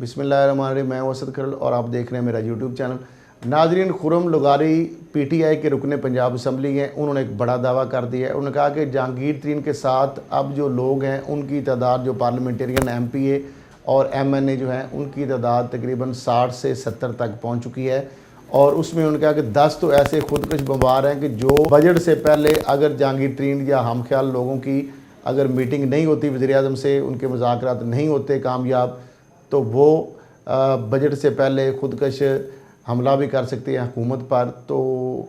बिस्मिल्लाहिर्रहमानिर्रहीम। मैं वसत खरल और आप देख रहे हैं मेरा यूट्यूब चैनल। नाजरीन, खुर्रम लुगारी पीटीआई के रुकने पंजाब असम्बली हैं, उन्होंने एक बड़ा दावा कर दिया है। उन्होंने कहा कि जहांगीर तरीन के साथ अब जो लोग हैं उनकी तादाद, जो पार्लियामेंटेरियन एमपीए और एमएनए जो हैं, उनकी तादाद तकरीबन 60 से 70 तक पहुँच चुकी है। और उसमें उन्होंने कहा कि 10 तो ऐसे खुदकश बमबार हैं कि जो बजट से पहले अगर जहांगीर तरीन या हम ख्याल लोगों की अगर मीटिंग नहीं होती, वज़ीर-ए-आज़म से उनके मुज़ाकरात नहीं होते कामयाब, तो वो बजट से पहले खुदकश हमला भी कर सकते हैं हुकूमत पर। तो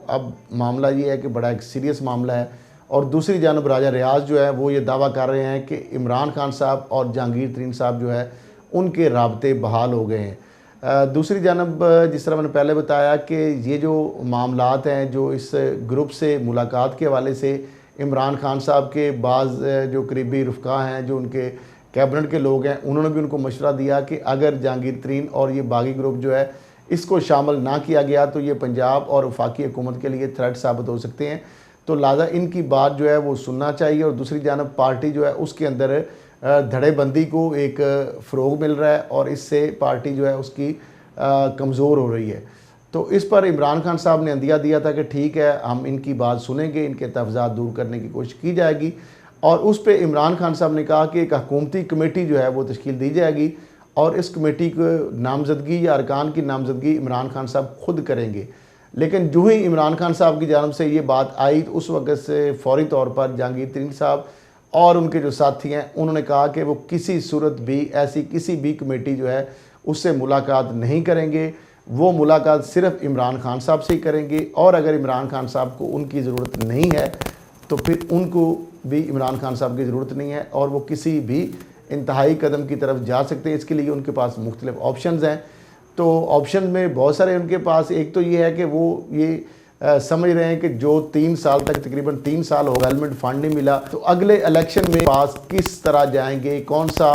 अब मामला ये है कि बड़ा एक सीरियस मामला है। और दूसरी जानब राजा रियाज जो है वो ये दावा कर रहे हैं कि इमरान खान साहब और जहांगीर तरीन साहब जो है उनके राब्ते बहाल हो गए हैं। दूसरी जानब जिस तरह मैंने पहले बताया कि ये जो मामलात हैं, जो इस ग्रुप से मुलाकात के हवाले से इमरान खान साहब के बाज़ जो करीबी रुफ़का हैं, जो उनके कैबिनेट के लोग हैं, उन्होंने भी उनको मशवरा दिया कि अगर जहांगीर तरीन और ये बागी ग्रुप जो है इसको शामिल ना किया गया तो ये पंजाब और वफाकी हुकूमत के लिए थ्रेट साबित हो सकते हैं। तो लिहाजा इनकी बात जो है वो सुनना चाहिए। और दूसरी जानब पार्टी जो है उसके अंदर धड़ेबंदी को एक फ़रोग मिल रहा है और इससे पार्टी जो है उसकी कमज़ोर हो रही है। तो इस पर इमरान खान साहब ने अंदिया दिया था कि ठीक है, हम इनकी बात सुनेंगे, इनके तफज़ात दूर करने की कोशिश की जाएगी। और उस पर इमरान खान साहब ने कहा कि एक हुकूमती कमेटी जो है वो तश्कील दी जाएगी और इस कमेटी को नामजदगी या अरकान की नामजदगी इमरान खान साहब खुद करेंगे। लेकिन जो ही इमरान खान साहब की जानब से ये बात आई तो उस वक्त से फौरी तौर पर जहांगीर तरीन साहब और उनके जो साथी हैं उन्होंने कहा कि वो किसी सूरत भी ऐसी किसी भी कमेटी जो है उससे मुलाकात नहीं करेंगे। वो मुलाकात सिर्फ इमरान खान साहब से ही करेंगे और अगर इमरान खान साहब को उनकी ज़रूरत नहीं है तो फिर उनको भी इमरान खान साहब की ज़रूरत नहीं है और वो किसी भी इंतहाई कदम की तरफ जा सकते हैं। इसके लिए उनके पास मुख्तलिफ ऑप्शंस हैं। तो ऑप्शन में बहुत सारे उनके पास, एक तो ये है कि वो ये समझ रहे हैं कि जो 3 साल तक, तकरीबन 3 साल हो गवर्नमेंट फंड नहीं मिला, तो अगले इलेक्शन में पास किस तरह जाएंगे, कौन सा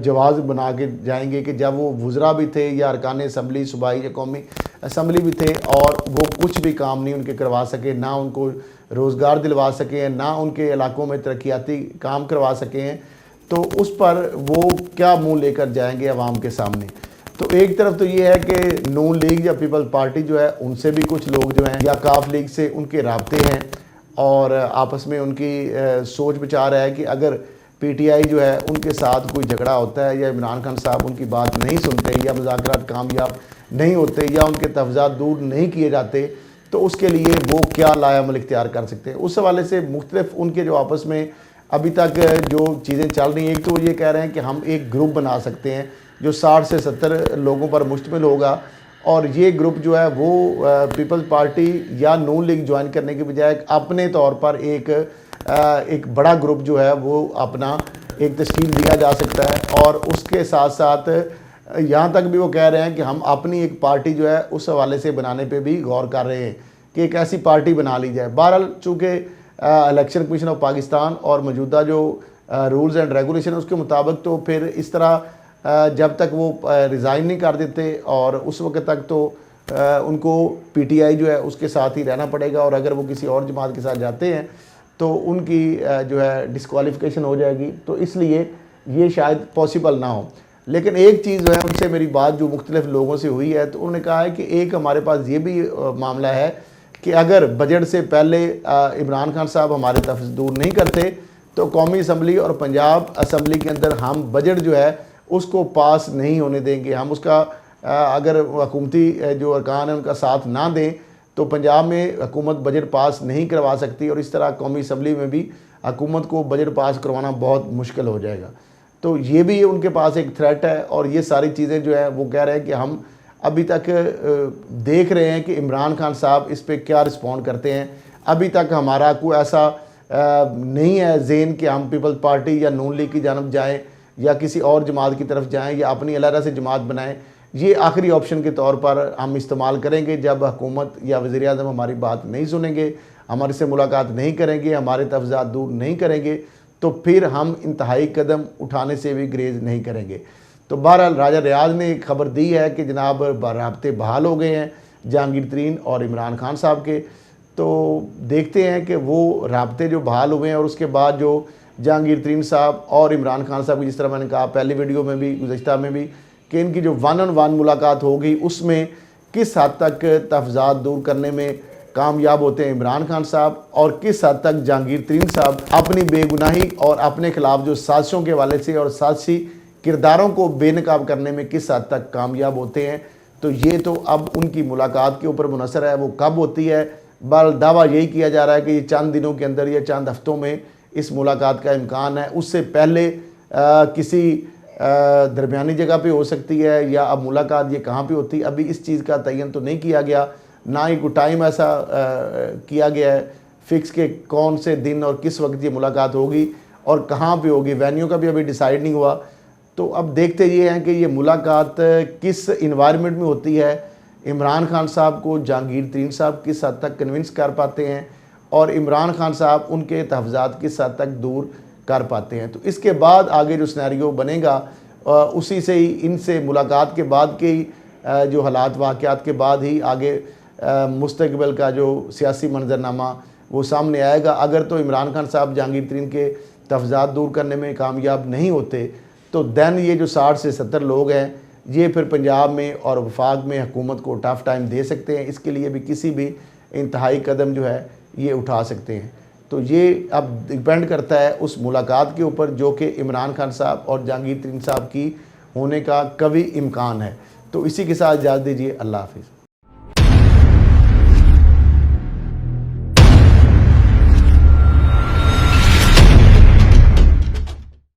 जवाब बना के जाएंगे कि जब वो वुज़रा भी थे या अरकान असम्बली, सूबाई या कौमी असम्बली भी थे और वो कुछ भी काम नहीं उनके करवा सके, ना उनको रोज़गार दिलवा सके हैं, ना उनके इलाकों में तरक्याती काम करवा सके हैं, तो उस पर वो क्या मुंह लेकर जाएंगे अवाम के सामने। तो एक तरफ तो ये है कि नून लीग या पीपल्स पार्टी जो है उनसे भी कुछ लोग जो हैं या काफ लीग से उनके राब्ते हैं और आपस में उनकी सोच विचार है कि अगर पीटीआई जो है उनके साथ कोई झगड़ा होता है या इमरान खान साहब उनकी बात नहीं सुनते या मुज़ाकरात कामयाब नहीं होते या उनके तफज़ात दूर नहीं किए जाते तो उसके लिए वो क्या लायामल इख्तियार कर सकते हैं। उस हवाले से मुख्तलिफ उनके जो आपस में अभी तक जो चीज़ें चल रही हैं, एक तो ये कह रहे हैं कि हम एक ग्रुप बना सकते हैं जो 60 से 70 लोगों पर मुश्तमिल होगा और ये ग्रुप जो है वो पीपल्स पार्टी या नून लीग ज्वाइन करने के बजाय अपने तौर पर एक बड़ा ग्रुप जो है वो अपना एक तश्कील दिया जा सकता है। और उसके साथ साथ यहाँ तक भी वो कह रहे हैं कि हम अपनी एक पार्टी जो है उस हवाले से बनाने पे भी गौर कर रहे हैं कि एक ऐसी पार्टी बना ली जाए। बहरहाल चूँकि इलेक्शन कमीशन ऑफ पाकिस्तान और मौजूदा जो रूल्स एंड रेगुलेशन उसके मुताबिक तो फिर इस तरह जब तक वो रिज़ाइन नहीं कर देते और उस वक्त तक तो उनको पीटीआई जो है उसके साथ ही रहना पड़ेगा और अगर वो किसी और जमात के साथ जाते हैं तो उनकी जो है डिस्क्वालिफिकेशन हो जाएगी। तो इसलिए ये शायद पॉसिबल ना हो। लेकिन एक चीज़ जो है उनसे मेरी बात जो मुख्तलिफ लोगों से हुई है तो उन्होंने कहा है कि एक हमारे पास ये भी मामला है कि अगर बजट से पहले इमरान खान साहब हमारे तफज़ दूर नहीं करते तो कौमी असम्बली और पंजाब असम्बली के अंदर हम बजट जो है उसको पास नहीं होने देंगे। हम उसका अगर हुकूमती जो अरकान है उनका साथ ना दें तो पंजाब में हुकूमत बजट पास नहीं करवा सकती और इस तरह कौमी असम्बली में भी हुकूमत को बजट पास करवाना बहुत मुश्किल हो जाएगा। तो ये भी उनके पास एक थ्रेट है और ये सारी चीज़ें जो है वो कह रहे हैं कि हम अभी तक देख रहे हैं कि इमरान खान साहब इस पर क्या रिस्पॉन्ड करते हैं। अभी तक हमारा कोई ऐसा नहीं है ज़हन कि हम पीपल्स पार्टी या नून लीग की जानब जाएं या किसी और जमात की तरफ जाएं या अपनी अलहदा से जमात बनाएं। ये आखिरी ऑप्शन के तौर पर हम इस्तेमाल करेंगे जब हुकूमत या वज़ीर-ए-आज़म हमारी बात नहीं सुनेंगे, हमारे से मुलाकात नहीं करेंगे, हमारे तफज़ात दूर नहीं करेंगे, तो फिर हम इंतहाई कदम उठाने से भी ग्रेज नहीं करेंगे। तो बहरहाल राजा रियाज ने खबर दी है कि जनाब राब्ते बहाल हो गए हैं जहांगीर तरीन और इमरान खान साहब के। तो देखते हैं कि वो राब्ते जो बहाल हुए हैं और उसके बाद जो जहांगीर तरीन साहब और इमरान खान साहब की, जिस तरह मैंने कहा पहली वीडियो में भी, गुज़श्ता में भी, कि इनकी जो 1-on-1 मुलाकात होगी उसमें किस हद तक तफजात दूर करने में कामयाब होते हैं इमरान खान साहब, और किस हद तक जहांगीर तरीन साहब अपनी बेगुनाही और अपने खिलाफ जो साजिशों के हवाले से और साजिशी किरदारों को बेनकाब करने में किस हद तक कामयाब होते हैं। तो ये तो अब उनकी मुलाकात के ऊपर मुनहसर है, वो कब होती है। बल दावा यही किया जा रहा है कि ये चंद दिनों के अंदर या चंद हफ्तों में इस मुलाकात का इम्कान है। उससे पहले किसी दरमियानी जगह पे हो सकती है, या अब मुलाकात ये कहाँ पे होती है अभी इस चीज़ का तयन तो नहीं किया गया, ना ही कोई टाइम ऐसा किया गया है फिक्स के कौन से दिन और किस वक्त ये मुलाकात होगी और कहाँ पे होगी। वेन्यू का भी अभी डिसाइड नहीं हुआ। तो अब देखते ये हैं कि ये मुलाकात किस इन्वायरमेंट में होती है, इमरान खान साहब को जहांगीर तरीन साहब किस हद तक कन्विंस कर पाते हैं और इमरान खान साहब उनके तहफ़्ज़ात किस हद तक दूर कर पाते हैं। तो इसके बाद आगे जो सिनेरियो बनेगा उसी से ही, इनसे मुलाकात के बाद के ही जो हालात वाक़यात के बाद ही आगे मुस्तकबिल का जो सियासी मंजरनामा वो सामने आएगा। अगर तो इमरान खान साहब जहांगीर तरीन के तहफ़्ज़ात दूर करने में कामयाब नहीं होते तो दैन ये जो 60 से 70 लोग हैं ये फिर पंजाब में और वफाक में हुकूमत को टफ़ टाइम दे सकते हैं। इसके लिए भी किसी भी इंतहाई कदम जो है ये उठा सकते हैं। तो ये अब डिपेंड करता है उस मुलाकात के ऊपर जो कि इमरान खान साहब और जहांगीर तरीन साहब की होने का कभी इम्कान है। तो इसी के साथ इजाज़त दीजिए। अल्लाह हाफ़िज़।